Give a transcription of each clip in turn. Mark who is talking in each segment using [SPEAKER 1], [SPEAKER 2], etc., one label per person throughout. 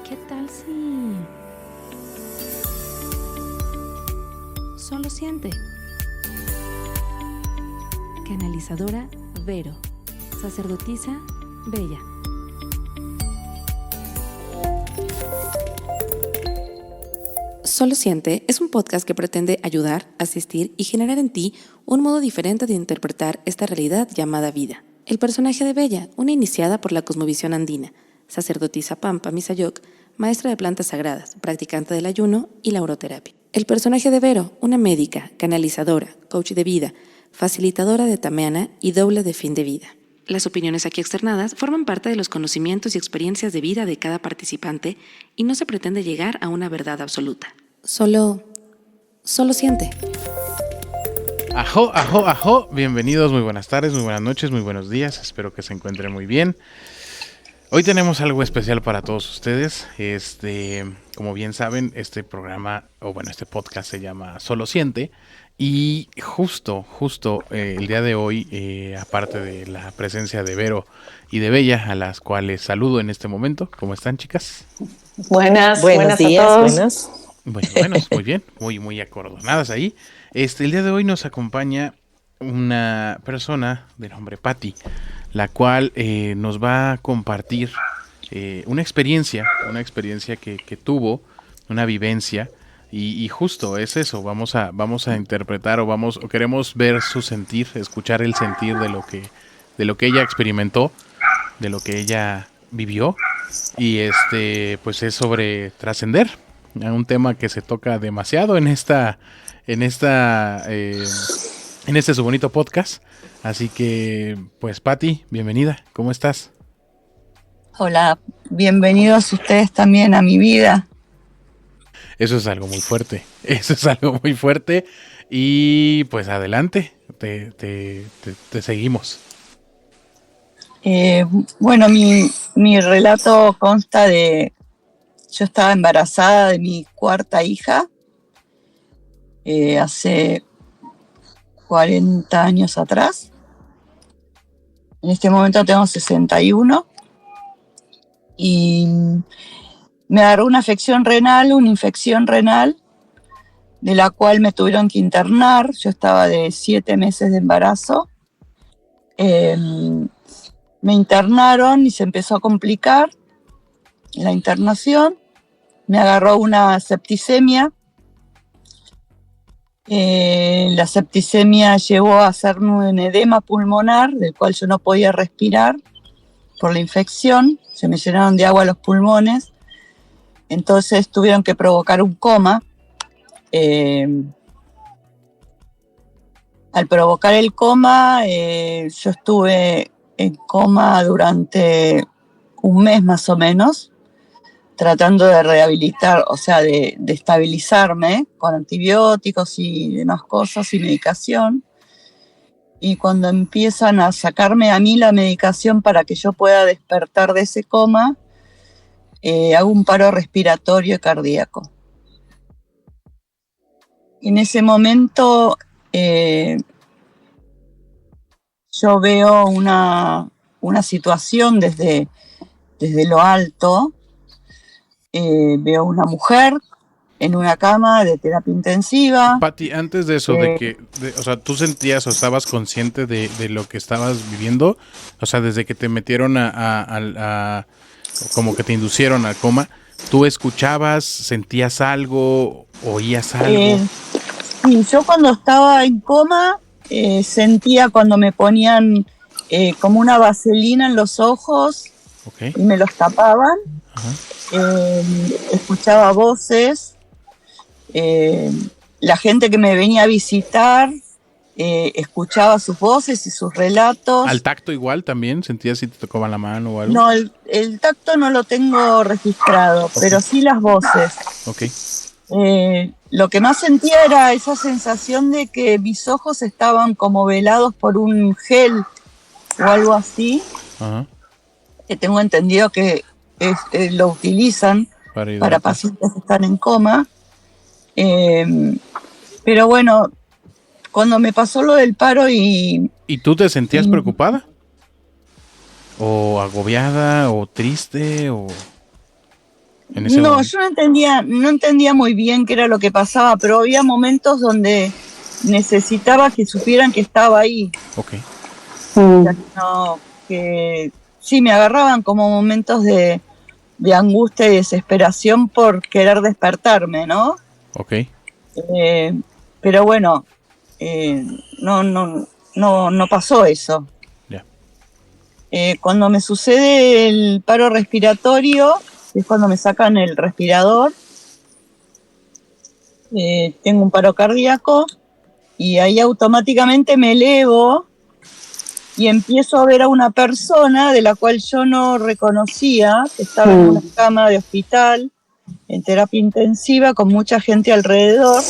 [SPEAKER 1] ¿Qué tal si solo siente? Canalizadora Vero, sacerdotisa Bella. Solo Siente es un podcast que pretende ayudar, asistir y generar en ti un modo diferente de interpretar esta realidad llamada vida. El personaje de Bella, una iniciada por la cosmovisión andina, sacerdotisa Pampa Misayoc, maestra de plantas sagradas, practicante del ayuno y la oroterapia. El personaje de Vero, una médica, canalizadora, coach de vida, facilitadora de Tameana y doble de fin de vida. Las opiniones aquí externadas forman parte de los conocimientos y experiencias de vida de cada participante y no se pretende llegar a una verdad absoluta. Solo siente.
[SPEAKER 2] Ajo, ajo, ajo. Bienvenidos, muy buenas tardes, muy buenas noches, muy buenos días. Espero que se encuentren muy bien. Hoy tenemos algo especial para todos ustedes. Como bien saben, este programa, este podcast se llama Solo Siente. Y justo el día de hoy, aparte de la presencia de Vero y de Bella, a las cuales saludo en este momento. ¿Cómo están, chicas?
[SPEAKER 3] Buenos días,
[SPEAKER 4] a todos.
[SPEAKER 2] Buenos, muy bien, muy acordonadas ahí. El día de hoy nos acompaña una persona de nombre Patti, la cual nos va a compartir una experiencia que tuvo, una vivencia, y justo es eso. Vamos a interpretar o queremos ver su sentir, escuchar el sentir de lo que ella experimentó, de lo que ella vivió, y pues es sobre trascender, un tema que se toca demasiado en este su bonito podcast. Así que, pues, Patti, bienvenida. ¿Cómo estás?
[SPEAKER 4] Hola, bienvenidos ustedes también a mi vida.
[SPEAKER 2] Eso es algo muy fuerte. Y pues adelante, te seguimos.
[SPEAKER 4] Mi relato consta de... Yo estaba embarazada de mi cuarta hija hace 40 años atrás. En este momento tengo 61 y me agarró una infección renal, de la cual me tuvieron que internar. Yo estaba de 7 meses de embarazo. Me internaron y se empezó a complicar la internación. Me agarró una septicemia. La septicemia llevó a hacerme un edema pulmonar, del cual yo no podía respirar por la infección. Se me llenaron de agua los pulmones. Entonces tuvieron que provocar un coma. Al provocar el coma, yo estuve en coma durante un mes más o menos, tratando de rehabilitar, de estabilizarme con antibióticos y demás cosas y medicación. Y cuando empiezan a sacarme a mí la medicación para que yo pueda despertar de ese coma, hago un paro respiratorio y cardíaco. En ese momento yo veo una situación desde lo alto. Veo una mujer en una cama de terapia intensiva.
[SPEAKER 2] Patti, antes de eso, ¿tú sentías o estabas consciente de lo que estabas viviendo? O sea, desde que te metieron como que te inducieron al coma, ¿tú escuchabas, sentías algo, oías algo?
[SPEAKER 4] Sí, yo cuando estaba en coma sentía cuando me ponían como una vaselina en los ojos.
[SPEAKER 2] Okay.
[SPEAKER 4] Y me los tapaban. Escuchaba voces. La gente que me venía a visitar escuchaba sus voces y sus relatos.
[SPEAKER 2] ¿Al tacto igual también? ¿Sentías si te tocaban la mano o algo?
[SPEAKER 4] No, el tacto no lo tengo registrado, okay, pero sí las voces.
[SPEAKER 2] Okay.
[SPEAKER 4] Lo que más sentía era esa sensación de que mis ojos estaban como velados por un gel o algo así.
[SPEAKER 2] Ajá.
[SPEAKER 4] Que tengo entendido que lo utilizan para pacientes que están en coma. Pero bueno, cuando me pasó lo del paro y...
[SPEAKER 2] ¿Y tú te sentías preocupada? ¿O agobiada? ¿O triste? ¿O
[SPEAKER 4] No, yo no entendía muy bien qué era lo que pasaba, pero había momentos donde necesitaba que supieran que estaba ahí.
[SPEAKER 2] Ok.
[SPEAKER 4] O sea, no, que sí, me agarraban como momentos de angustia y desesperación por querer despertarme, ¿no?
[SPEAKER 2] Ok.
[SPEAKER 4] Pero bueno, no pasó eso.
[SPEAKER 2] Ya.
[SPEAKER 4] Cuando me sucede el paro respiratorio, es cuando me sacan el respirador, tengo un paro cardíaco y ahí automáticamente me elevo y empiezo a ver a una persona de la cual yo no reconocía, que estaba en una cama de hospital, en terapia intensiva, con mucha gente alrededor,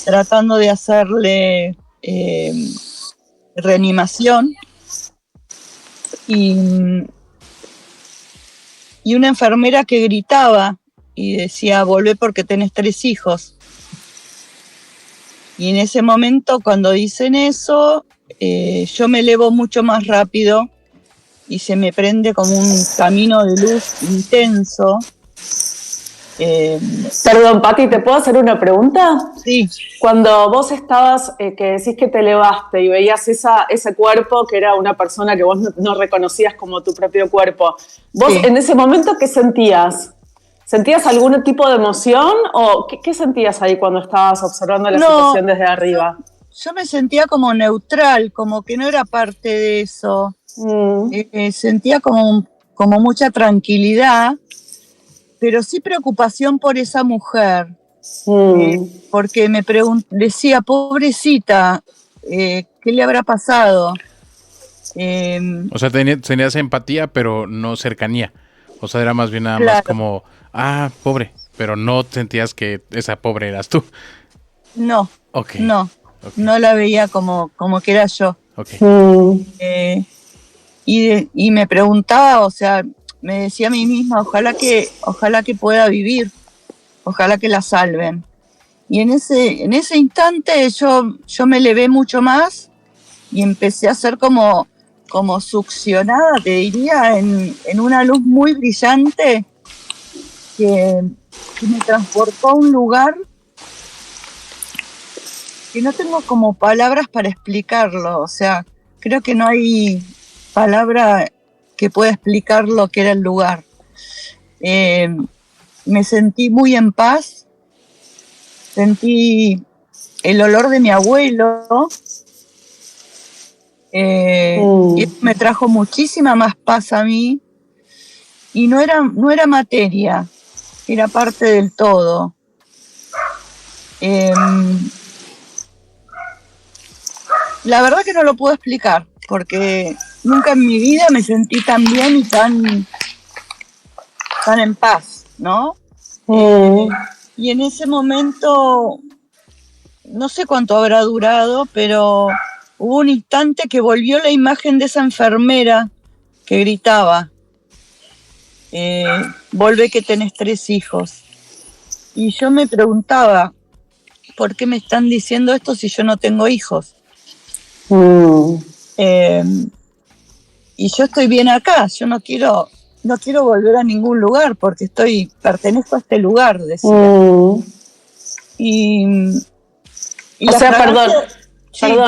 [SPEAKER 4] tratando de hacerle reanimación. Y una enfermera que gritaba y decía, volvé porque tenés 3 hijos. Y en ese momento, cuando dicen eso, yo me elevo mucho más rápido y se me prende como un camino de luz intenso.
[SPEAKER 3] Perdón, Pati, ¿te puedo hacer una pregunta?
[SPEAKER 4] Sí.
[SPEAKER 3] Cuando vos estabas, que decís que te elevaste y veías ese cuerpo que era una persona que vos no reconocías como tu propio cuerpo, ¿vos en ese momento qué sentías? ¿Sentías algún tipo de emoción o qué sentías ahí cuando estabas observando la situación desde arriba?
[SPEAKER 4] Yo me sentía como neutral, como que no era parte de eso. Sentía como mucha tranquilidad, pero sí preocupación por esa mujer. Porque me decía, pobrecita, ¿qué le habrá pasado?
[SPEAKER 2] O sea, tenías empatía, pero no cercanía. O sea, era más bien nada más como, pobre, pero no sentías que esa pobre eras tú.
[SPEAKER 4] No,
[SPEAKER 2] okay.
[SPEAKER 4] No la veía como que era yo.
[SPEAKER 2] Okay.
[SPEAKER 4] Y me preguntaba, o sea, me decía a mí misma, ojalá que pueda vivir, ojalá que la salven. Y en ese instante yo me elevé mucho más y empecé a ser como succionada, te diría, en una luz muy brillante que me transportó a un lugar que no tengo como palabras para explicarlo. O sea, creo que no hay palabra que pueda explicar lo que era el lugar. Me sentí muy en paz, sentí el olor de mi abuelo, y eso me trajo muchísima más paz a mí, y no era materia, era parte del todo. La verdad que no lo puedo explicar, porque nunca en mi vida me sentí tan bien y tan en paz, ¿no? Y en ese momento, no sé cuánto habrá durado, pero hubo un instante que volvió la imagen de esa enfermera que gritaba, volvé que tenés 3 hijos. Y yo me preguntaba, ¿por qué me están diciendo esto si yo no tengo hijos? Y yo estoy bien acá, yo no quiero volver a ningún lugar porque pertenezco a este lugar, decía. Y
[SPEAKER 3] o sea, perdón,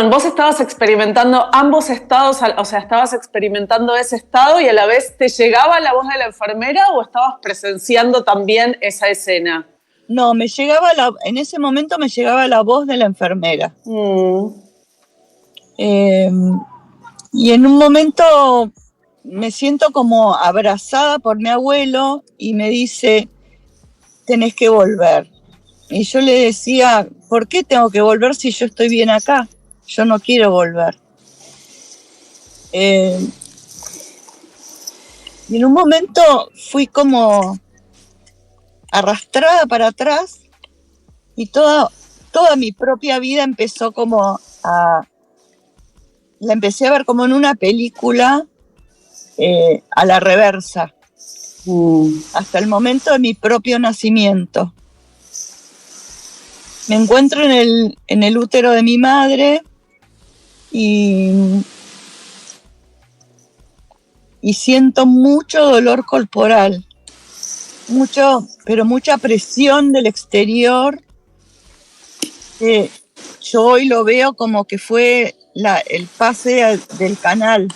[SPEAKER 3] vos estabas experimentando ambos estados, o sea, estabas experimentando ese estado y a la vez te llegaba la voz de la enfermera o estabas presenciando también esa escena.
[SPEAKER 4] No, en ese momento me llegaba la voz de la enfermera. Y en un momento me siento como abrazada por mi abuelo y me dice, tenés que volver. Y yo le decía, ¿por qué tengo que volver si yo estoy bien acá? Yo no quiero volver. Y en un momento fui como arrastrada para atrás y toda mi propia vida empezó como la empecé a ver como en una película a la reversa, hasta el momento de mi propio nacimiento. Me encuentro en el útero de mi madre y siento mucho dolor corporal. pero mucha presión del exterior. Yo hoy lo veo como que fue el pase del canal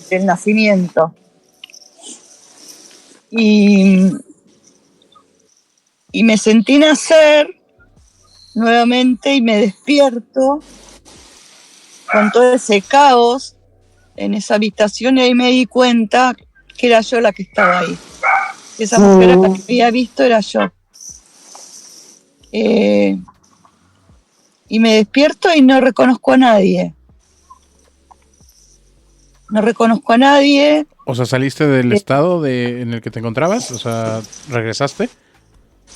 [SPEAKER 4] del nacimiento. Y me sentí nacer nuevamente y me despierto con todo ese caos en esa habitación y ahí me di cuenta que era yo la que estaba ahí. Esa mujer que había visto era yo. Y me despierto y no reconozco a nadie. No reconozco a nadie.
[SPEAKER 2] O sea, ¿saliste del estado en el que te encontrabas? O sea, ¿regresaste?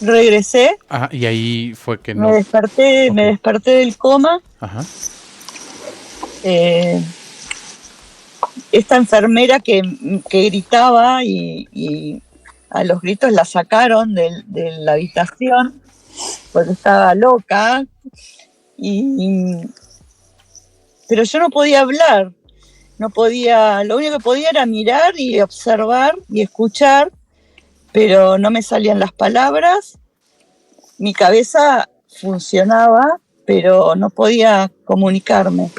[SPEAKER 4] Regresé.
[SPEAKER 2] Ajá, y ahí fue que no.
[SPEAKER 4] Me desperté del coma.
[SPEAKER 2] Ajá.
[SPEAKER 4] Esta enfermera que gritaba y a los gritos la sacaron de la habitación porque estaba loca. Pero yo no podía hablar. No podía, lo único que podía era mirar y observar y escuchar, pero no me salían las palabras. Mi cabeza funcionaba, pero no podía comunicarme.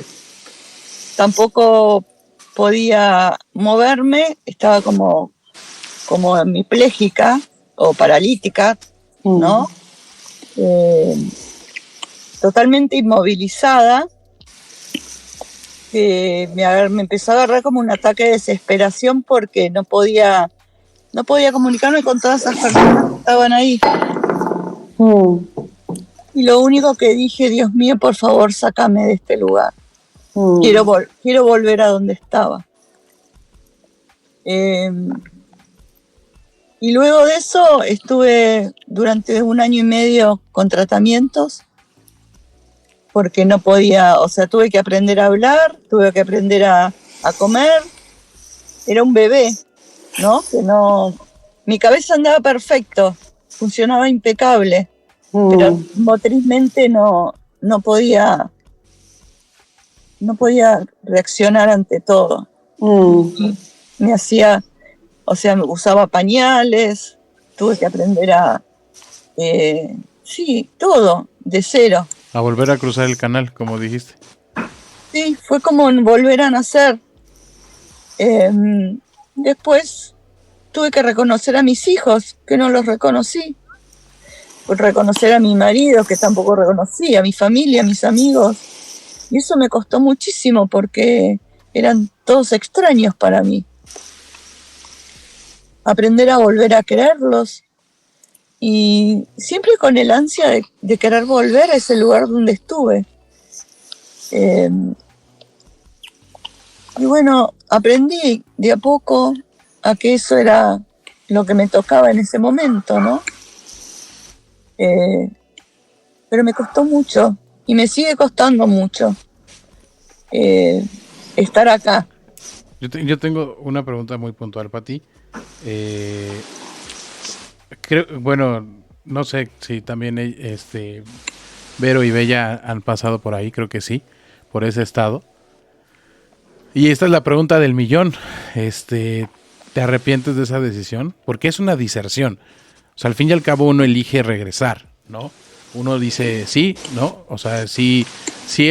[SPEAKER 4] Tampoco podía moverme, estaba como hemipléjica o paralítica, ¿no? Totalmente inmovilizada. Me empezó a agarrar como un ataque de desesperación porque no podía comunicarme con todas esas personas que estaban ahí. Y lo único que dije, Dios mío, por favor, sácame de este lugar. Quiero volver a donde estaba. Y luego de eso estuve durante 1 año y medio con tratamientos porque no podía, o sea, tuve que aprender a hablar, tuve que aprender a comer. Era un bebé, ¿no? Mi cabeza andaba perfecto, funcionaba impecable, pero motrizmente no podía reaccionar ante todo. Me hacía, o sea, usaba pañales, tuve que aprender todo, de cero.
[SPEAKER 2] A volver a cruzar el canal, como dijiste.
[SPEAKER 4] Sí, fue como volver a nacer. Después tuve que reconocer a mis hijos, que no los reconocí. Reconocer a mi marido, que tampoco reconocí, a mi familia, a mis amigos. Y eso me costó muchísimo porque eran todos extraños para mí. Aprender a volver a quererlos. Y siempre con el ansia de querer volver a ese lugar donde estuve. Y bueno, aprendí de a poco a que eso era lo que me tocaba en ese momento, ¿no? Pero me costó mucho y me sigue costando mucho estar acá.
[SPEAKER 2] Yo tengo una pregunta muy puntual para ti. Bueno, no sé si también Vero y Bella han pasado por ahí, creo que sí, por ese estado. Y esta es la pregunta del millón. ¿Te arrepientes de esa decisión? Porque es una diserción. O sea, al fin y al cabo uno elige regresar, ¿no? Uno dice sí, ¿no? O sea, sí,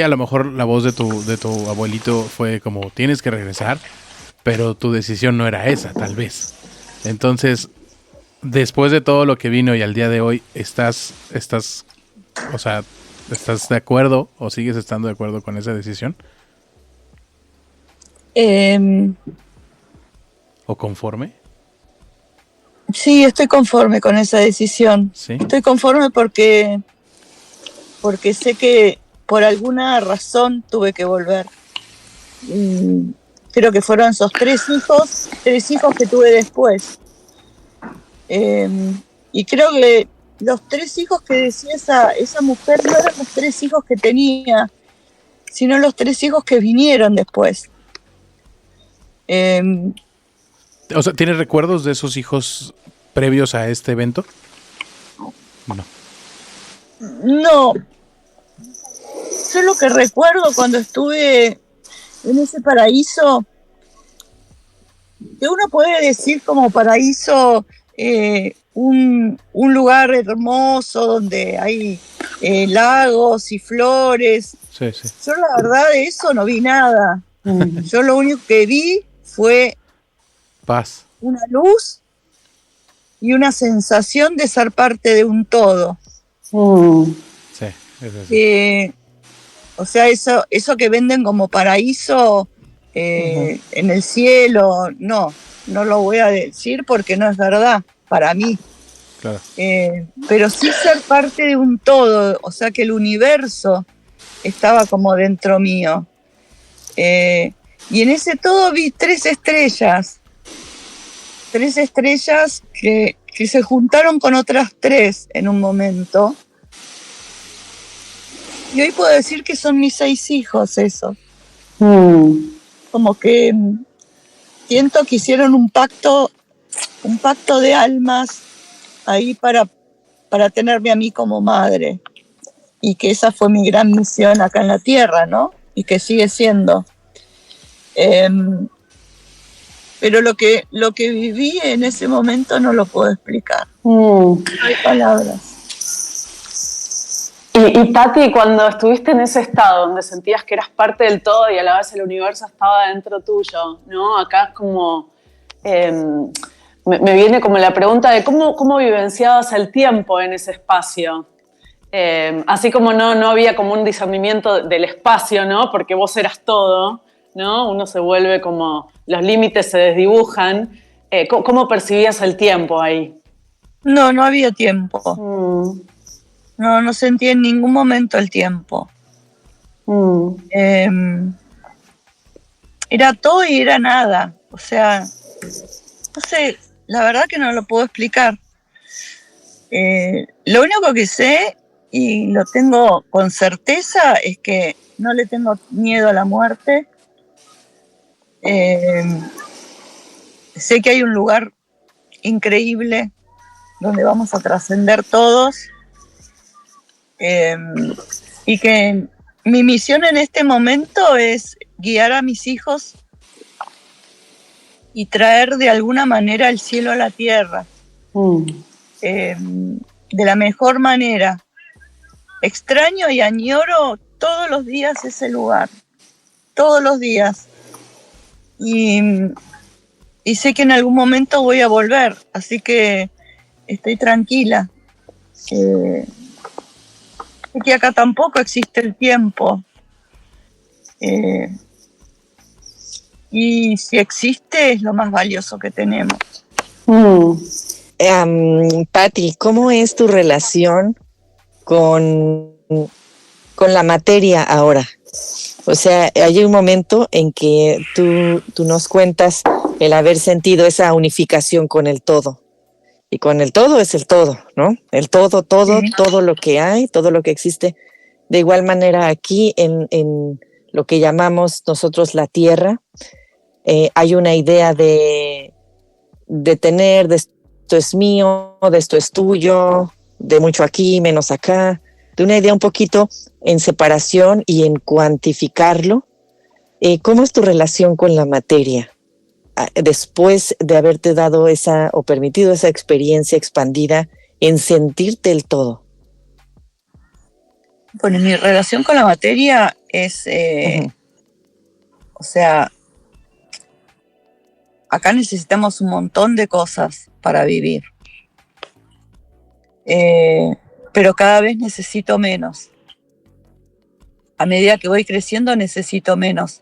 [SPEAKER 2] a lo mejor la voz de tu abuelito fue como tienes que regresar, pero tu decisión no era esa, tal vez. Entonces, después de todo lo que vino y al día de hoy, ¿estás de acuerdo o sigues estando de acuerdo con esa decisión? ¿O conforme?
[SPEAKER 4] Sí, estoy conforme con esa decisión. ¿Sí? Estoy conforme porque sé que por alguna razón tuve que volver. Creo que fueron esos 3 hijos que tuve después. Y creo que los 3 hijos que decía esa mujer no eran los 3 hijos que tenía, sino los 3 hijos que vinieron después.
[SPEAKER 2] O sea, ¿tienes recuerdos de esos hijos previos a este evento?
[SPEAKER 4] No. Yo lo que recuerdo cuando estuve en ese paraíso, que uno puede decir como paraíso un lugar hermoso donde hay lagos y flores.
[SPEAKER 2] Sí, sí.
[SPEAKER 4] Yo la verdad de eso no vi nada. Yo lo único que vi fue
[SPEAKER 2] Paz.
[SPEAKER 4] una luz y una sensación de ser parte de un todo.
[SPEAKER 2] Sí, eso sí.
[SPEAKER 4] O sea, eso que venden como paraíso en el cielo, no lo voy a decir porque no es verdad para mí.
[SPEAKER 2] Claro.
[SPEAKER 4] Pero sí ser parte de un todo, o sea que el universo estaba como dentro mío. Y en ese todo vi 3 estrellas que se juntaron con otras 3 en un momento. Y hoy puedo decir que son mis 6 hijos, eso. Como que siento que hicieron un pacto de almas ahí para tenerme a mí como madre. Y que esa fue mi gran misión acá en la tierra, ¿no? Y que sigue siendo. Pero lo que viví en ese momento no lo puedo explicar. No hay palabras.
[SPEAKER 3] Y Tati, cuando estuviste en ese estado donde sentías que eras parte del todo y a la vez el universo estaba dentro tuyo, ¿no? Acá es como... me viene como la pregunta de cómo vivenciabas el tiempo en ese espacio. Así como no había como un discernimiento del espacio, ¿no? Porque vos eras todo, ¿no? Uno se vuelve como... Los límites se desdibujan. ¿Cómo percibías el tiempo ahí?
[SPEAKER 4] No había tiempo. No sentí en ningún momento el tiempo. Era todo y era nada. O sea, no sé, la verdad que no lo puedo explicar. Lo único que sé, y lo tengo con certeza, es que no le tengo miedo a la muerte. Sé que hay un lugar increíble donde vamos a trascender todos. Y que mi misión en este momento es guiar a mis hijos y traer de alguna manera el cielo a la tierra, de la mejor manera. Extraño y añoro todos los días ese lugar, todos los días, y sé que en algún momento voy a volver, así que estoy tranquila. Que acá tampoco existe el tiempo. Y si existe, es lo más valioso que tenemos.
[SPEAKER 5] Patti, ¿cómo es tu relación con la materia ahora? O sea, hay un momento en que tú nos cuentas el haber sentido esa unificación con el todo. Y con el todo es el todo, ¿no? El todo,
[SPEAKER 4] Sí.
[SPEAKER 5] todo lo que hay, todo lo que existe. De igual manera aquí en lo que llamamos nosotros la tierra, hay una idea de tener, de esto es mío, de esto es tuyo, de mucho aquí, menos acá, de una idea un poquito en separación y en cuantificarlo. ¿Cómo es tu relación con la materia? Después de haberte dado esa o permitido esa experiencia expandida en sentirte el todo.
[SPEAKER 4] Bueno, mi relación con la materia es, o sea, acá necesitamos un montón de cosas para vivir, pero cada vez necesito menos. A medida que voy creciendo necesito menos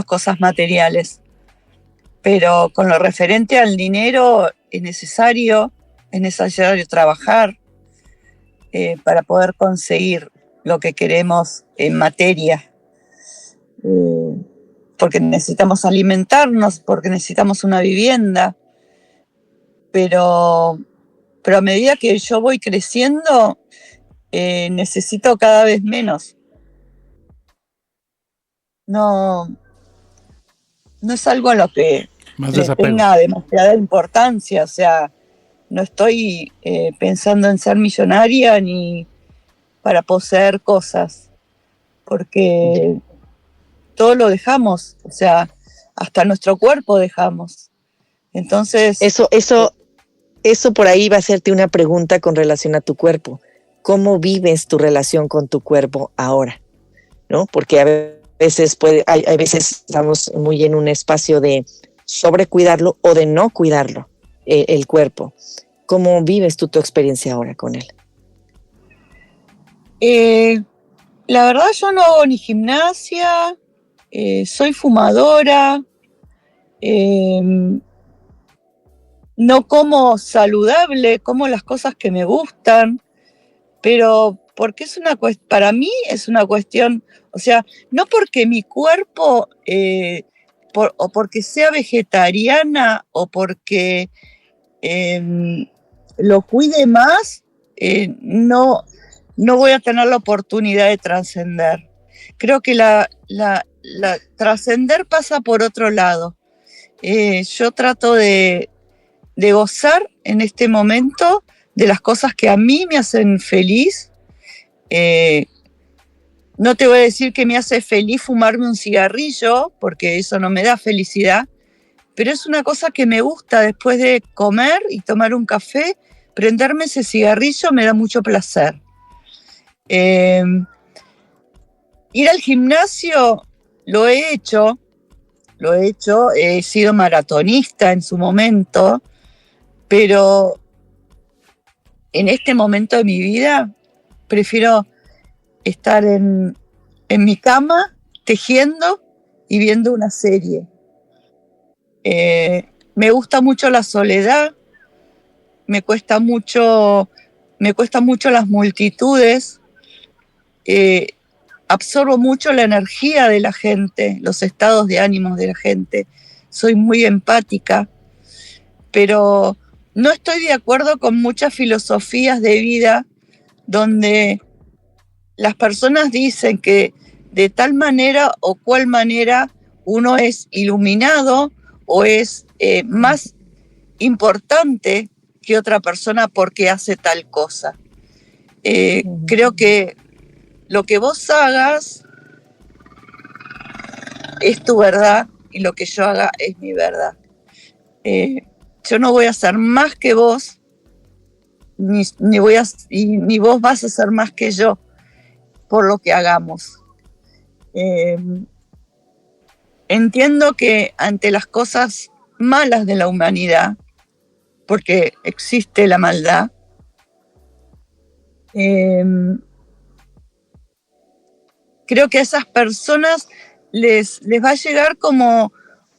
[SPEAKER 4] cosas materiales. Pero con lo referente al dinero es necesario trabajar para poder conseguir lo que queremos en materia. Porque necesitamos alimentarnos, porque necesitamos una vivienda. Pero a medida que yo voy creciendo, necesito cada vez menos. No es algo a lo que le tenga demasiada importancia, o sea, no estoy pensando en ser millonaria ni para poseer cosas, porque todo lo dejamos, o sea, hasta nuestro cuerpo dejamos. Entonces...
[SPEAKER 5] Eso eso por ahí va a hacerte una pregunta con relación a tu cuerpo. ¿Cómo vives tu relación con tu cuerpo ahora? ¿No? Porque a veces hay veces estamos muy en un espacio de sobrecuidarlo o de no cuidarlo, el cuerpo. ¿Cómo vives tú tu experiencia ahora con él?
[SPEAKER 4] La verdad yo no hago ni gimnasia, soy fumadora, no como saludable, como las cosas que me gustan, pero porque para mí es una cuestión, o sea, no porque mi cuerpo, o porque sea vegetariana o porque lo cuide más, no voy a tener la oportunidad de trascender. Creo que la trascender pasa por otro lado. Yo trato de gozar en este momento de las cosas que a mí me hacen feliz. No te voy a decir que me hace feliz fumarme un cigarrillo, porque eso no me da felicidad, pero es una cosa que me gusta después de comer y tomar un café, prenderme ese cigarrillo me da mucho placer. Ir al gimnasio lo he hecho, he sido maratonista en su momento, pero en este momento de mi vida prefiero estar en mi cama tejiendo y viendo una serie. Me gusta mucho la soledad, me cuesta mucho las multitudes, absorbo mucho la energía de la gente, los estados de ánimos de la gente, soy muy empática, pero no estoy de acuerdo con muchas filosofías de vida donde las personas dicen que de tal manera o cual manera uno es iluminado o es más importante que otra persona porque hace tal cosa. Creo que lo que vos hagas es tu verdad y lo que yo haga es mi verdad. Yo no voy a ser más que vos, ni vos vas a ser más que yo por lo que hagamos. Entiendo que ante las cosas malas de la humanidad, porque existe la maldad, creo que a esas personas les va a llegar como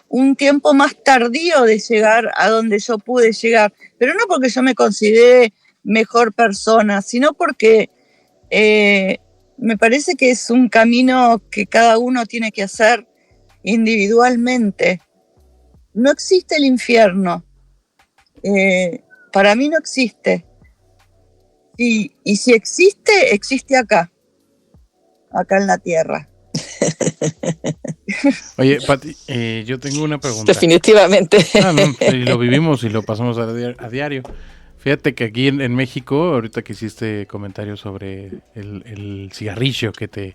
[SPEAKER 4] un tiempo más tardío de llegar a donde yo pude llegar, pero no porque yo me considere mejor persona, sino porque me parece que es un camino que cada uno tiene que hacer individualmente. No existe el infierno, para mí no existe, y si existe, existe acá en la tierra.
[SPEAKER 2] Oye, Pati, yo tengo una pregunta.
[SPEAKER 5] Definitivamente.
[SPEAKER 2] No, lo vivimos y lo pasamos a diario. Fíjate que aquí en México, ahorita que hiciste comentarios sobre el cigarrillo que te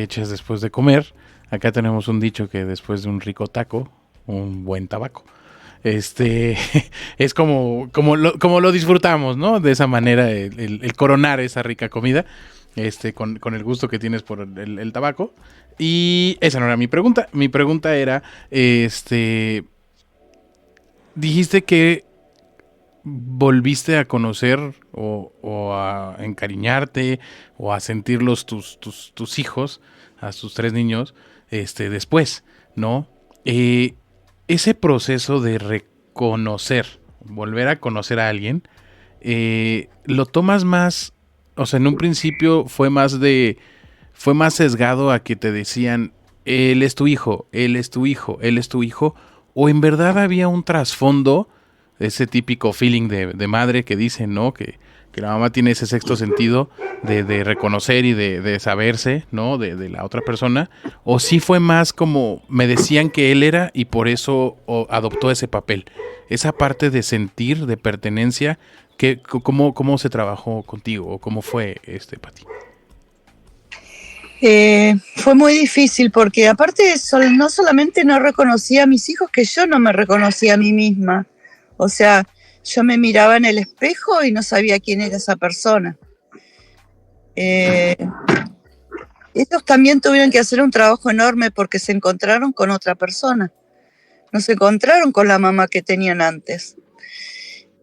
[SPEAKER 2] echas después de comer, acá tenemos un dicho que después de un rico taco, un buen tabaco. Es como lo disfrutamos, ¿no? De esa manera, el coronar esa rica comida, con el gusto que tienes por el tabaco. Y esa no era mi pregunta. Mi pregunta era, dijiste que volviste a conocer o a encariñarte o a sentirlos tus hijos, a tus 3 niños, después, ¿no? Ese proceso de reconocer, volver a conocer a alguien, lo tomas más, o sea, en un principio fue más sesgado a que te decían, él es tu hijo, él es tu hijo, él es tu hijo, o en verdad había un trasfondo, ese típico feeling de madre que dice, ¿no? Que la mamá tiene ese sexto sentido de reconocer y de saberse, ¿no? De la otra persona, o sí fue más como me decían que él era y por eso adoptó ese papel. Esa parte de sentir, de pertenencia, ¿cómo se trabajó contigo o cómo fue Pati?
[SPEAKER 4] Fue muy difícil porque aparte no solamente no reconocía a mis hijos, que yo no me reconocía a mí misma. O sea, yo me miraba en el espejo y no sabía quién era esa persona. Ellos también tuvieron que hacer un trabajo enorme porque se encontraron con otra persona. No se encontraron con la mamá que tenían antes.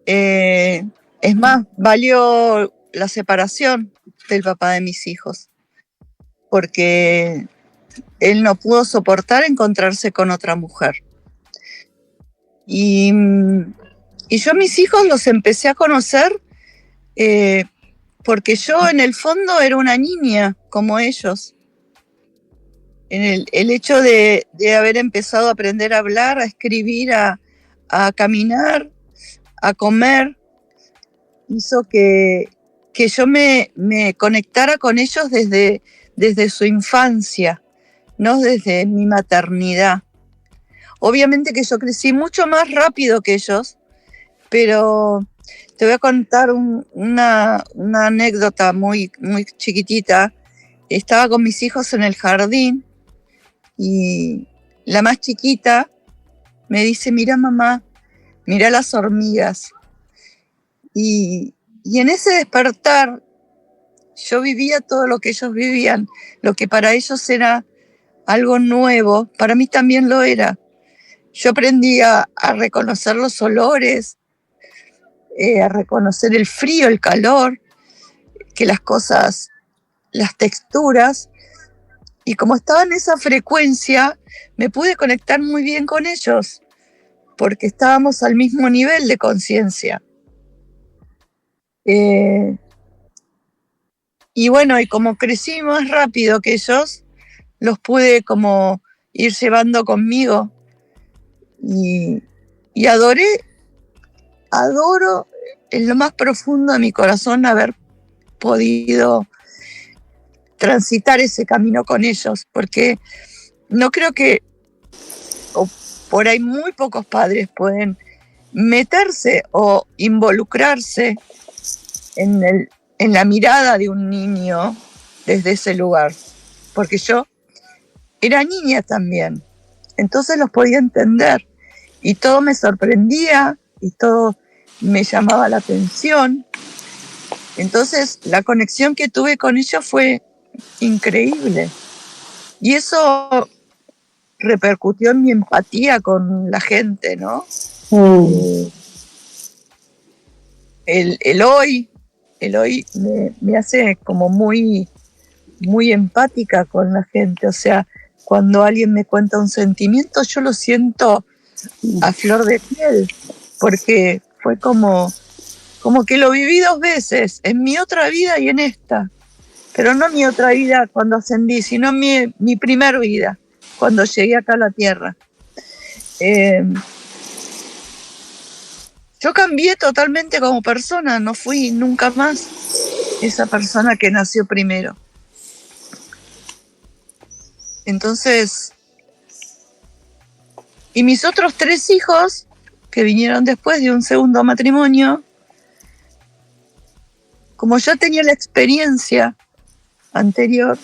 [SPEAKER 4] Es más, valió la separación del papá de mis hijos, porque él no pudo soportar encontrarse con otra mujer. Y yo a mis hijos los empecé a conocer porque yo en el fondo era una niña como ellos. El hecho de haber empezado a aprender a hablar, a escribir, a caminar, a comer, hizo que yo me conectara con ellos desde su infancia, no desde mi maternidad. Obviamente que yo crecí mucho más rápido que ellos, pero te voy a contar una anécdota muy, muy chiquitita. Estaba con mis hijos en el jardín y la más chiquita me dice, mira mamá, mira las hormigas. Y en ese despertar yo vivía todo lo que ellos vivían, lo que para ellos era algo nuevo, para mí también lo era. Yo aprendí a reconocer los olores, a reconocer el frío, el calor, que las cosas, las texturas, y como estaba en esa frecuencia, me pude conectar muy bien con ellos, porque estábamos al mismo nivel de conciencia. Y bueno, y como crecí más rápido que ellos, los pude como ir llevando conmigo, y adoro en lo más profundo de mi corazón haber podido transitar ese camino con ellos, porque no creo que, o por ahí muy pocos padres pueden meterse o involucrarse en la mirada de un niño desde ese lugar, porque yo era niña también, entonces los podía entender y todo me sorprendía y todo me llamaba la atención. Entonces la conexión que tuve con ellos fue increíble y eso repercutió en mi empatía con la gente, ¿no? El hoy me hace como muy, muy empática con la gente. O sea, cuando alguien me cuenta un sentimiento, yo lo siento a flor de piel, porque fue como que lo viví 2 veces, en mi otra vida y en esta. Pero no mi otra vida cuando ascendí, sino mi primer vida, cuando llegué acá a la Tierra. Yo cambié totalmente como persona, no fui nunca más esa persona que nació primero. Entonces, y mis otros 3 hijos, que vinieron después de un segundo matrimonio, como ya tenía la experiencia anterior,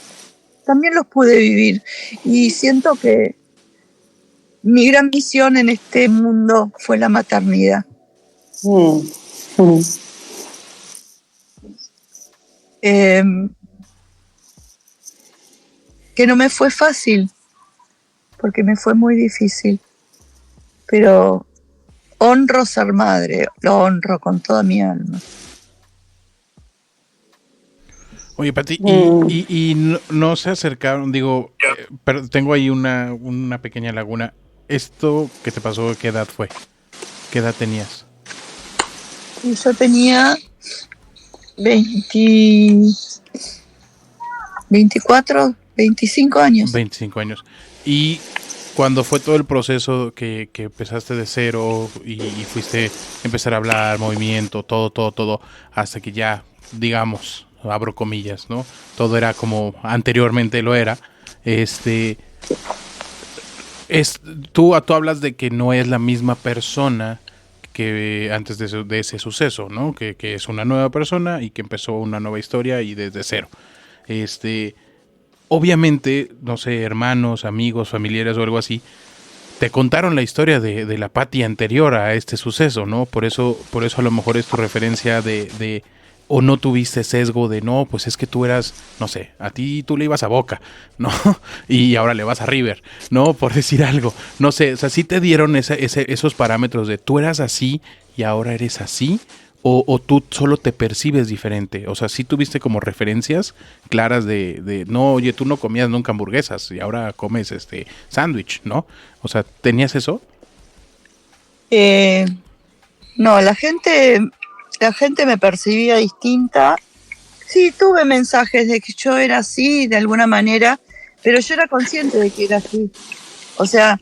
[SPEAKER 4] también los pude vivir. Y siento que mi gran misión en este mundo fue la maternidad. Que no me fue fácil, porque me fue muy difícil, pero honro ser madre, lo honro con toda mi alma.
[SPEAKER 2] Oye, Pati, y no se acercaron, digo, pero tengo ahí una pequeña laguna. ¿Esto que te pasó, qué edad fue? ¿Qué edad tenías?
[SPEAKER 4] Yo tenía 24, 25 años.
[SPEAKER 2] 25 años. Y cuando fue todo el proceso que empezaste de cero y fuiste a empezar a hablar, movimiento, todo, hasta que ya, digamos, abro comillas, ¿no? Todo era como anteriormente lo era. Tú hablas de que no es la misma persona que antes de ese suceso, ¿no? Que es una nueva persona y que empezó una nueva historia y desde cero. Obviamente, no sé, hermanos, amigos, familiares o algo así, te contaron la historia de la Patty anterior a este suceso, ¿no? Por eso a lo mejor es tu referencia de o no tuviste sesgo de no, pues es que tú eras, no sé, a ti tú le ibas a Boca, ¿no? Y ahora le vas a River, ¿no? Por decir algo. No sé, o sea, sí te dieron esos parámetros de tú eras así y ahora eres así, o tú solo te percibes diferente. O sea, sí tuviste como referencias claras de no, oye, tú no comías nunca hamburguesas y ahora comes sándwich, ¿no? O sea, ¿tenías eso?
[SPEAKER 4] No, la gente me percibía distinta. Sí, tuve mensajes de que yo era así de alguna manera, pero yo era consciente de que era así. O sea,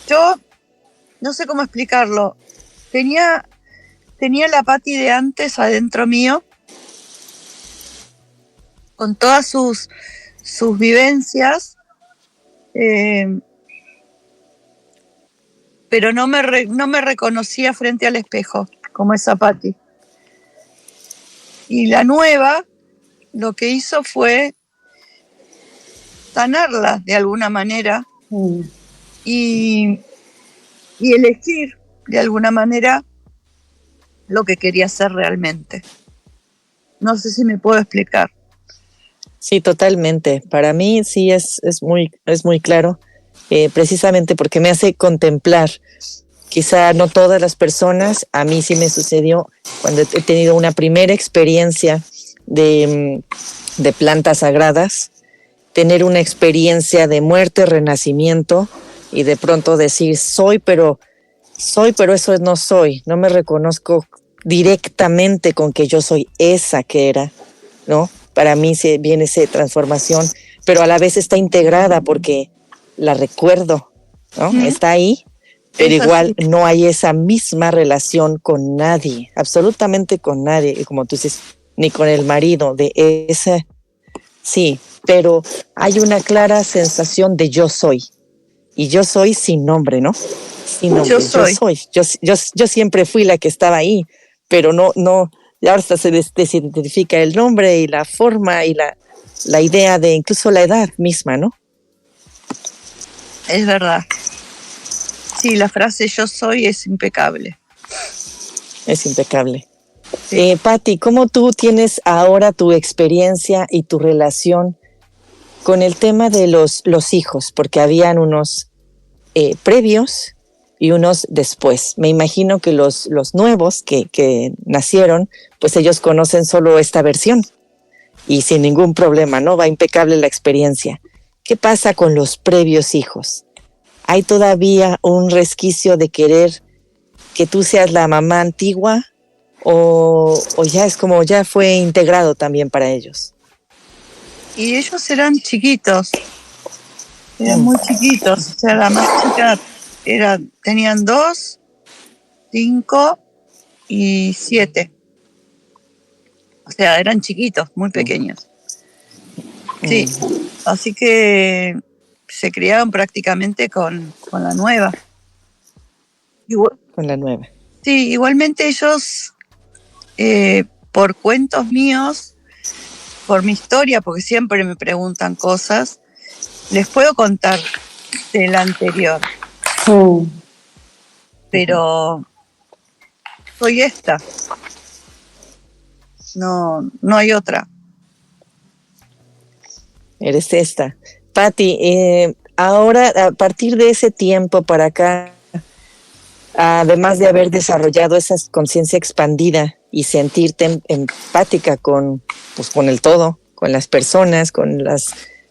[SPEAKER 4] yo no sé cómo explicarlo. Tenía la Patty de antes adentro mío, con todas sus vivencias, pero no me reconocía frente al espejo, como esa Patty. Y la nueva, lo que hizo fue sanarla de alguna manera y elegir de alguna manera lo que quería hacer realmente. No sé si me puedo explicar.
[SPEAKER 5] Sí, totalmente. Para mí sí es muy claro, precisamente porque me hace contemplar. Quizá no todas las personas, a mí sí me sucedió cuando he tenido una primera experiencia de plantas sagradas, tener una experiencia de muerte, renacimiento y de pronto decir soy, pero eso no soy, no me reconozco directamente con que yo soy esa que era, ¿no? Para mí viene esa transformación, pero a la vez está integrada porque la recuerdo, ¿no? Está ahí, pero igual no hay esa misma relación con nadie, absolutamente con nadie, como tú dices, ni con el marido de esa, sí, pero hay una clara sensación de yo soy, y yo soy sin nombre, ¿no? Sin nombre, yo siempre fui la que estaba ahí, pero no, y ahora hasta se desidentifica el nombre y la forma y la idea de incluso la edad misma, ¿no?
[SPEAKER 4] Es verdad. Sí, la frase yo soy es impecable.
[SPEAKER 5] Es impecable. Sí. Patty, ¿cómo tú tienes ahora tu experiencia y tu relación con el tema de los hijos? Porque habían unos previos y unos después. Me imagino que los nuevos que nacieron, pues ellos conocen solo esta versión y sin ningún problema, ¿no? Va impecable la experiencia. ¿Qué pasa con los previos hijos? ¿Hay todavía un resquicio de querer que tú seas la mamá antigua o ya es como ya fue integrado también para ellos?
[SPEAKER 4] Y ellos eran chiquitos, eran muy chiquitos, o sea, la más chica tenían 2, 5 y 7. O sea, eran chiquitos, muy pequeños. Sí, así que se criaron prácticamente con la nueva.
[SPEAKER 5] Con la nueva.
[SPEAKER 4] Sí, igualmente ellos, por cuentos míos, por mi historia, porque siempre me preguntan cosas, les puedo contar del anterior. Pero soy esta. No hay otra.
[SPEAKER 5] Eres esta. Patty, ahora, a partir de ese tiempo para acá, además de haber desarrollado esa conciencia expandida y sentirte empática con el todo, con las personas,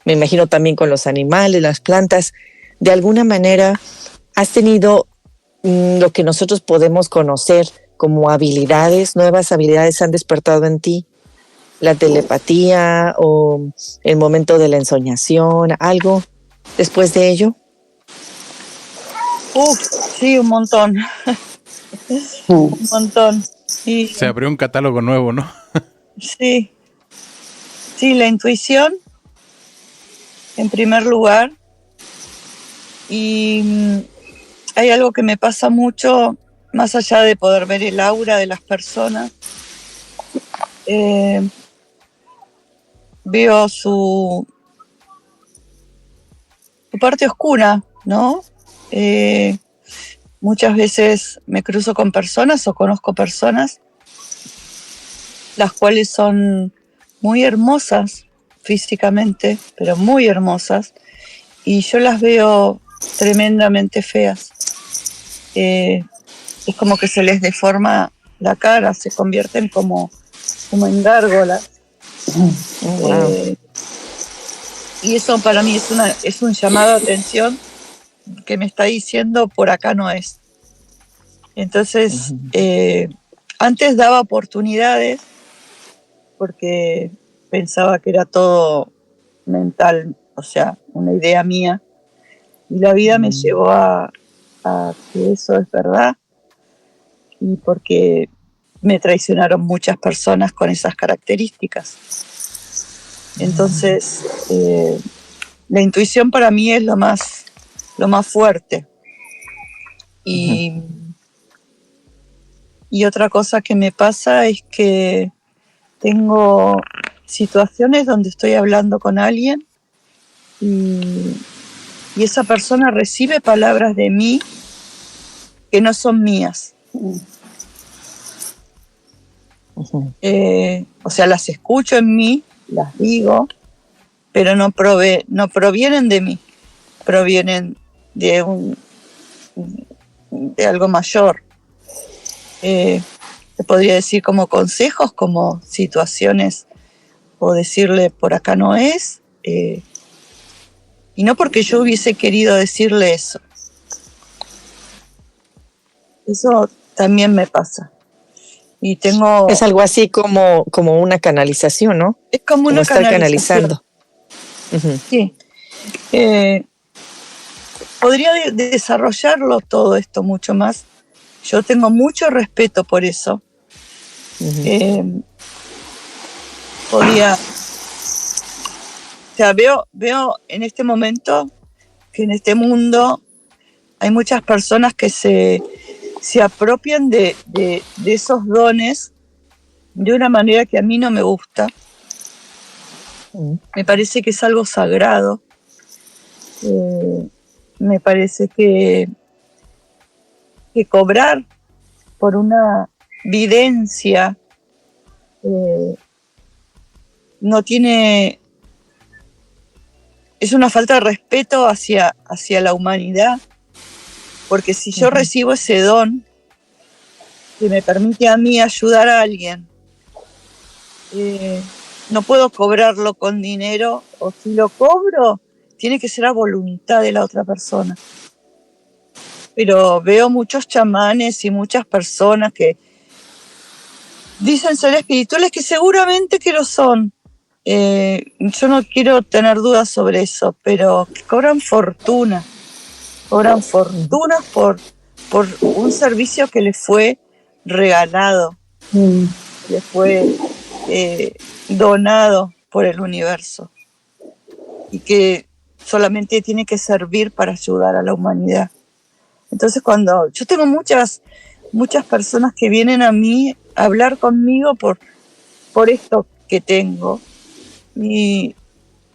[SPEAKER 5] me imagino también con los animales, las plantas, de alguna manera has tenido lo que nosotros podemos conocer como habilidades, nuevas habilidades han despertado en ti, la telepatía o el momento de la ensoñación, algo después de ello.
[SPEAKER 4] Sí, un montón. Un montón. Sí.
[SPEAKER 2] Se abrió un catálogo nuevo, ¿no?
[SPEAKER 4] Sí. Sí, la intuición, en primer lugar. Y hay algo que me pasa mucho, más allá de poder ver el aura de las personas. Veo su parte oscura ¿no? Muchas veces me cruzo con personas o conozco personas las cuales son muy hermosas físicamente, pero muy hermosas, y yo las veo tremendamente feas. Es como que se les deforma la cara, se convierten como en gárgolas.
[SPEAKER 5] Wow.
[SPEAKER 4] Y eso para mí es un llamado de atención que me está diciendo por acá no es. Entonces, antes daba oportunidades porque pensaba que era todo mental, o sea, una idea mía. Y la vida me llevó a que eso es verdad, y porque me traicionaron muchas personas con esas características. Entonces, la intuición para mí es lo más fuerte. Y otra cosa que me pasa es que tengo situaciones donde estoy hablando con alguien y esa persona recibe palabras de mí que no son mías. O sea, las escucho en mí, las digo, pero no provienen de mí, provienen de algo mayor. Te podría decir como consejos, como situaciones, o decirle por acá no es, y no porque yo hubiese querido decirle eso. Eso también me pasa. Y tengo...
[SPEAKER 5] Es algo así como una canalización, ¿no?
[SPEAKER 4] Es como una
[SPEAKER 5] estar
[SPEAKER 4] canalización.
[SPEAKER 5] Canalizando.
[SPEAKER 4] Sí. Podría desarrollarlo todo esto mucho más. Yo tengo mucho respeto por eso. Podría... O sea, veo en este momento que en este mundo hay muchas personas que se apropian de esos dones de una manera que a mí no me gusta. Me parece que es algo sagrado. Me parece que cobrar por una videncia no tiene... Es una falta de respeto hacia la humanidad, porque si yo recibo ese don que me permite a mí ayudar a alguien, no puedo cobrarlo con dinero, o si lo cobro, tiene que ser a voluntad de la otra persona. Pero veo muchos chamanes y muchas personas que dicen ser espirituales, que seguramente que lo son. Yo no quiero tener dudas sobre eso, pero que cobran fortunas por un servicio que les fue regalado, les fue donado por el universo, y que solamente tiene que servir para ayudar a la humanidad. Entonces, cuando yo tengo muchas personas que vienen a mí a hablar conmigo por esto que tengo, y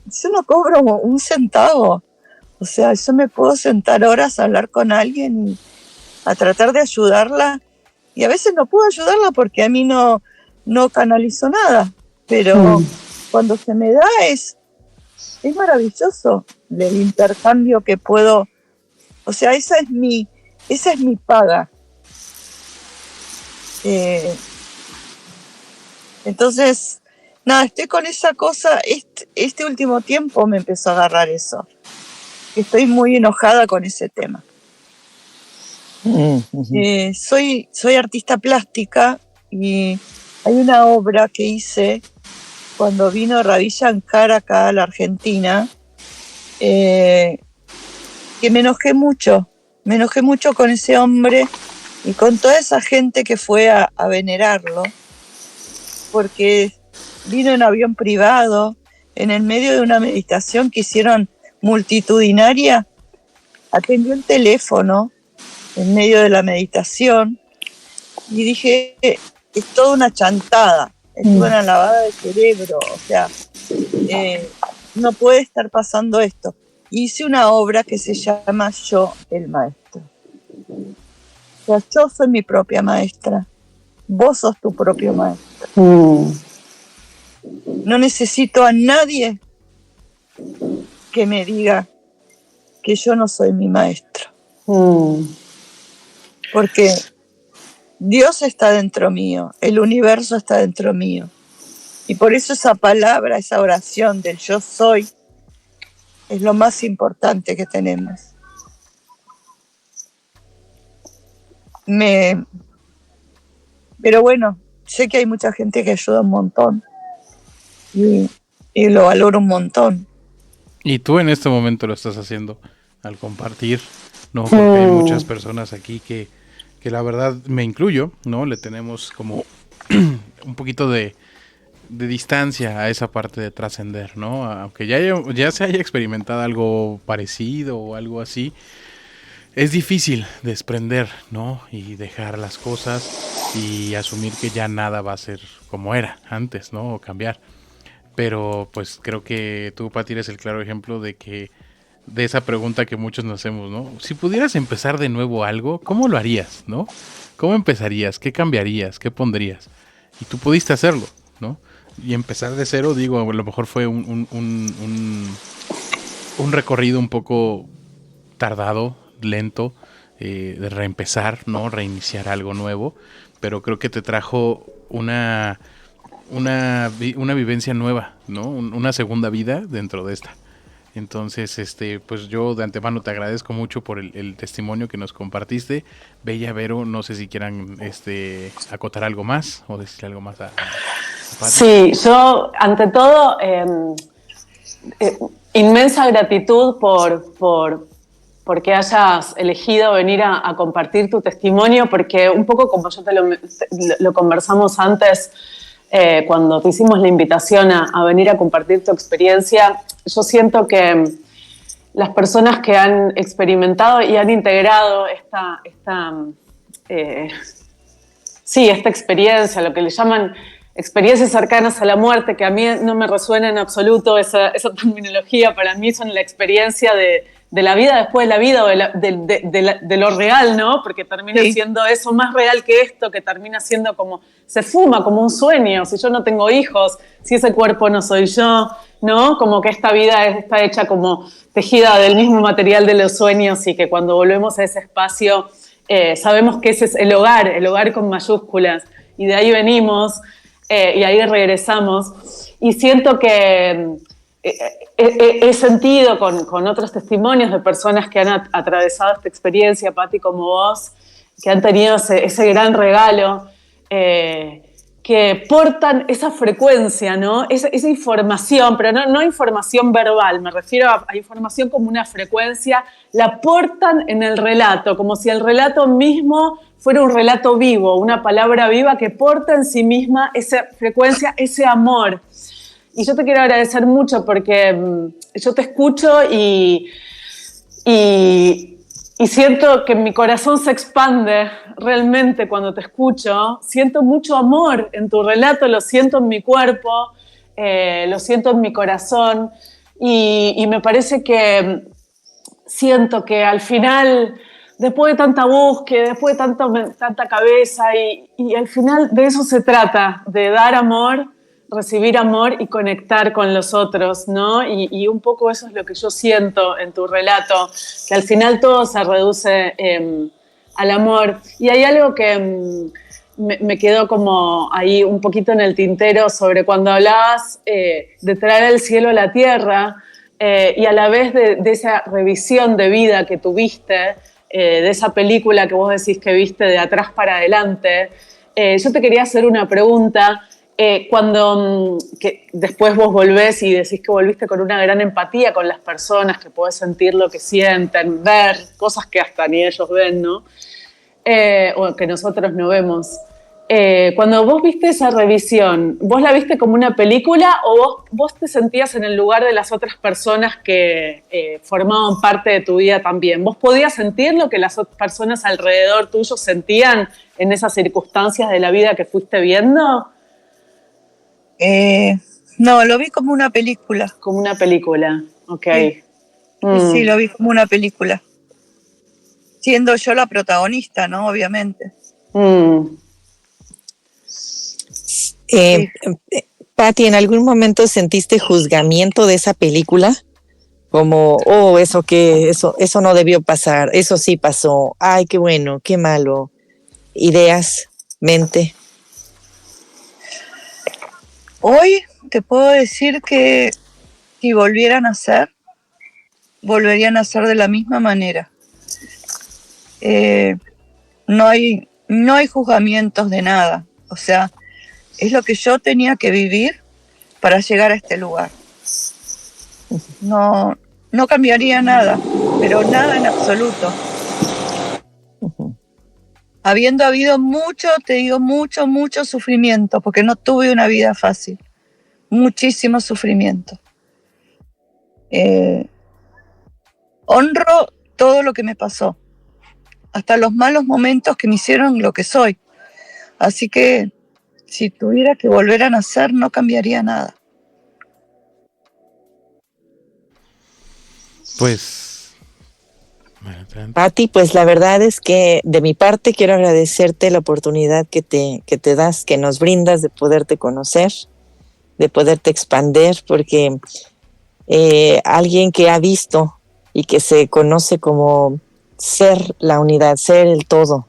[SPEAKER 4] yo no cobro un centavo. O sea, yo me puedo sentar horas a hablar con alguien y a tratar de ayudarla, y a veces no puedo ayudarla porque a mí no canalizo nada, pero cuando se me da es maravilloso el intercambio que puedo. O sea, esa es mi paga. Entonces, nada, estoy con esa cosa. Este último tiempo me empezó a agarrar eso. Estoy muy enojada con ese tema. Soy artista plástica, y hay una obra que hice cuando vino Ravi Shankar acá a la Argentina, que me enojé mucho con ese hombre y con toda esa gente que fue a venerarlo, porque vino en avión privado, en el medio de una meditación que hicieron multitudinaria, atendió el teléfono en medio de la meditación, y dije, es toda una chantada, es una lavada de cerebro, o sea, no puede estar pasando esto. hice una obra que se llama Yo, el maestro. O sea, yo soy mi propia maestra. Vos sos tu propio maestro. No necesito a nadie que me diga que yo no soy mi maestro. Porque Dios está dentro mío, el universo está dentro mío. Y por eso esa palabra, esa oración del yo soy, es lo más importante que tenemos. Pero bueno, sé que hay mucha gente que ayuda un montón y lo valoro un montón.
[SPEAKER 2] Y tú en este momento lo estás haciendo al compartir, ¿no? Porque hay muchas personas aquí que la verdad, me incluyo, ¿no? Le tenemos como un poquito de distancia a esa parte de trascender, ¿no? Aunque ya se haya experimentado algo parecido o algo así, es difícil desprender, ¿no? Y dejar las cosas y asumir que ya nada va a ser como era antes, ¿no? O cambiar. Pero pues creo que tú, Pati, eres el claro ejemplo de esa pregunta que muchos nos hacemos, ¿no? Si pudieras empezar de nuevo algo, ¿cómo lo harías, no? ¿Cómo empezarías? ¿Qué cambiarías? ¿Qué pondrías? Y tú pudiste hacerlo, ¿no? Y empezar de cero, digo, a lo mejor fue un recorrido un poco tardado, lento, de reempezar, ¿no? Reiniciar algo nuevo, pero creo que te trajo una vivencia nueva, ¿no? Una segunda vida dentro de esta. Entonces, pues yo de antemano te agradezco mucho por el testimonio que nos compartiste. Bella, Vero, no sé si quieran acotar algo más o decir algo más a Pati.
[SPEAKER 3] Sí, yo ante todo inmensa gratitud porque hayas elegido venir a compartir tu testimonio, porque un poco como yo lo conversamos antes, cuando te hicimos la invitación a venir a compartir tu experiencia, yo siento que las personas que han experimentado y han integrado esta experiencia, lo que le llaman experiencias cercanas a la muerte, que a mí no me resuena en absoluto esa terminología, para mí son la experiencia de la vida después de la vida, o de lo real, ¿no? Porque termina siendo eso más real que esto, que termina siendo como, se fuma como un sueño. Si yo no tengo hijos, si ese cuerpo no soy yo, ¿no? Como que esta vida está hecha como tejida del mismo material de los sueños, y que cuando volvemos a ese espacio sabemos que ese es el hogar con mayúsculas, y de ahí venimos y ahí regresamos. Y siento que he sentido con otros testimonios de personas que han atravesado esta experiencia, Pati, como vos, que han tenido ese gran regalo, que portan esa frecuencia, ¿no? Esa información, pero no información verbal, me refiero a información como una frecuencia, la portan en el relato, como si el relato mismo fuera un relato vivo, una palabra viva que porta en sí misma esa frecuencia, ese amor. Y yo te quiero agradecer mucho porque yo te escucho y siento que mi corazón se expande realmente cuando te escucho. Siento mucho amor en tu relato, lo siento en mi cuerpo, lo siento en mi corazón, y me parece que siento que al final, después de tanta búsqueda, después de tanta cabeza, y al final de eso se trata, de dar amor, recibir amor y conectar con los otros, ¿no? Y un poco eso es lo que yo siento en tu relato, que al final todo se reduce al amor. Y hay algo que me quedó como ahí un poquito en el tintero sobre cuando hablabas de traer el cielo a la tierra, y a la vez de esa revisión de vida que tuviste, de esa película que vos decís que viste de atrás para adelante. Yo te quería hacer una pregunta. Cuando que después vos volvés y decís que volviste con una gran empatía con las personas, que podés sentir lo que sienten, ver cosas que hasta ni ellos ven, ¿no? O que nosotros no vemos. Cuando vos viste esa revisión, ¿vos la viste como una película o vos te sentías en el lugar de las otras personas que formaban parte de tu vida también? ¿Vos podías sentir lo que las otras personas alrededor tuyo sentían en esas circunstancias de la vida que fuiste viendo?
[SPEAKER 4] No, lo vi como una película.
[SPEAKER 3] Como una película, ok.
[SPEAKER 4] Y sí, lo vi como una película. Siendo yo la protagonista, ¿no? Obviamente.
[SPEAKER 5] Patti, ¿en algún momento sentiste juzgamiento de esa película? Como, oh, eso no debió pasar, eso sí pasó, ay, qué bueno, qué malo. Ideas, mente.
[SPEAKER 4] Hoy te puedo decir que si volvieran a ser, volverían a ser de la misma manera. No hay juzgamientos de nada. O sea, es lo que yo tenía que vivir para llegar a este lugar. No cambiaría nada, pero nada en absoluto. Habiendo habido mucho sufrimiento, porque no tuve una vida fácil. Muchísimo sufrimiento. Honro todo lo que me pasó, hasta los malos momentos que me hicieron lo que soy. Así que si tuviera que volver a nacer, no cambiaría nada.
[SPEAKER 2] Pues,
[SPEAKER 5] Patti, pues la verdad es que de mi parte quiero agradecerte la oportunidad que te das, que nos brindas de poderte conocer, de poderte expander, porque alguien que ha visto y que se conoce como ser la unidad, ser el todo.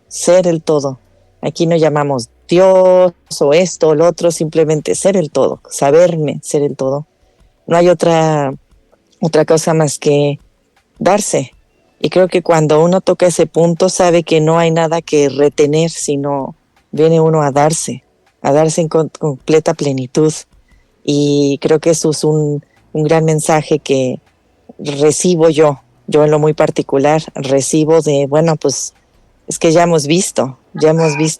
[SPEAKER 5] Aquí no llamamos Dios o esto o lo otro, simplemente ser el todo, saberme ser el todo. No hay otra cosa más que darse. Y creo que cuando uno toca ese punto sabe que no hay nada que retener, sino viene uno a darse en completa plenitud. Y creo que eso es un gran mensaje que recibo yo en lo muy particular, recibo de, bueno, pues es que ya hemos visto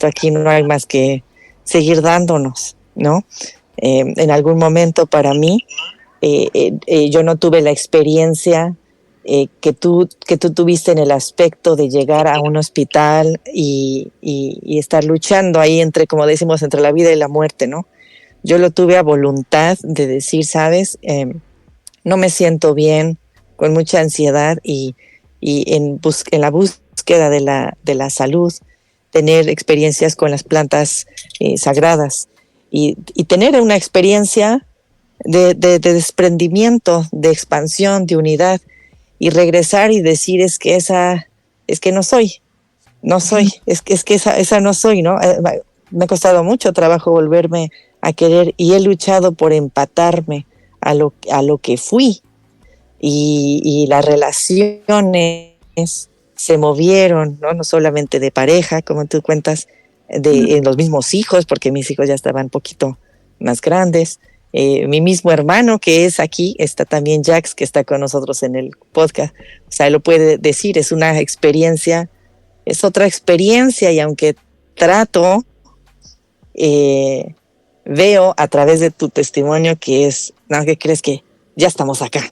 [SPEAKER 5] aquí, no hay más que seguir dándonos, ¿no? En algún momento para mí, yo no tuve la experiencia que tú tuviste en el aspecto de llegar a un hospital y estar luchando ahí entre, como decimos, entre la vida y la muerte, ¿no? Yo lo tuve a voluntad de decir, ¿sabes? No me siento bien, con mucha ansiedad y en la búsqueda de la salud, tener experiencias con las plantas sagradas y tener una experiencia de desprendimiento, de expansión, de unidad, y regresar y decir es que no soy, es que esa no soy, ¿no? Me ha costado mucho trabajo volverme a querer y he luchado por empatarme a lo que fui, y las relaciones se movieron, no solamente de pareja, como tú cuentas, en los mismos hijos, porque mis hijos ya estaban un poquito más grandes. Mi mismo hermano que es aquí, está también Jax, que está con nosotros en el podcast, o sea, él lo puede decir, es una experiencia, es otra experiencia, y aunque trato, veo a través de tu testimonio que es, no, ¿qué crees? Que ya estamos acá,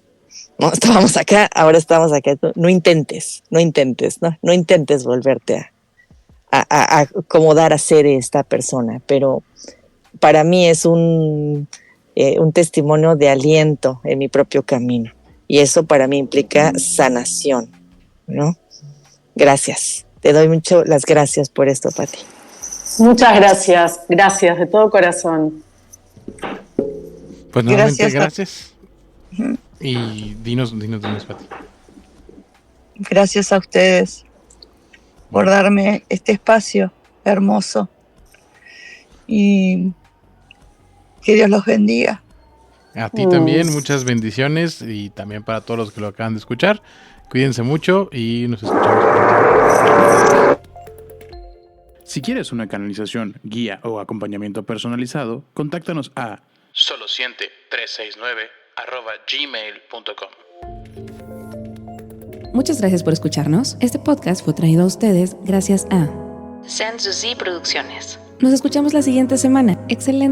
[SPEAKER 5] ¿no? Estábamos acá, ahora estamos acá. No intentes volverte a acomodar a ser esta persona, pero para mí es un testimonio de aliento en mi propio camino, y eso para mí implica sanación, ¿no? Gracias, te doy mucho las gracias por esto, Patti.
[SPEAKER 3] Muchas gracias de todo corazón.
[SPEAKER 2] Pues nuevamente gracias. Y dinos, Patti.
[SPEAKER 4] Gracias a ustedes por darme este espacio hermoso, y que Dios los bendiga.
[SPEAKER 2] A ti también, muchas bendiciones, y también para todos los que lo acaban de escuchar. Cuídense mucho y nos escuchamos pronto. Si quieres una canalización, guía o acompañamiento personalizado, contáctanos a solosiente369@gmail.com.
[SPEAKER 1] Muchas gracias por escucharnos. Este podcast fue traído a ustedes gracias a Sanssouci Producciones. Nos escuchamos la siguiente semana. Excelente.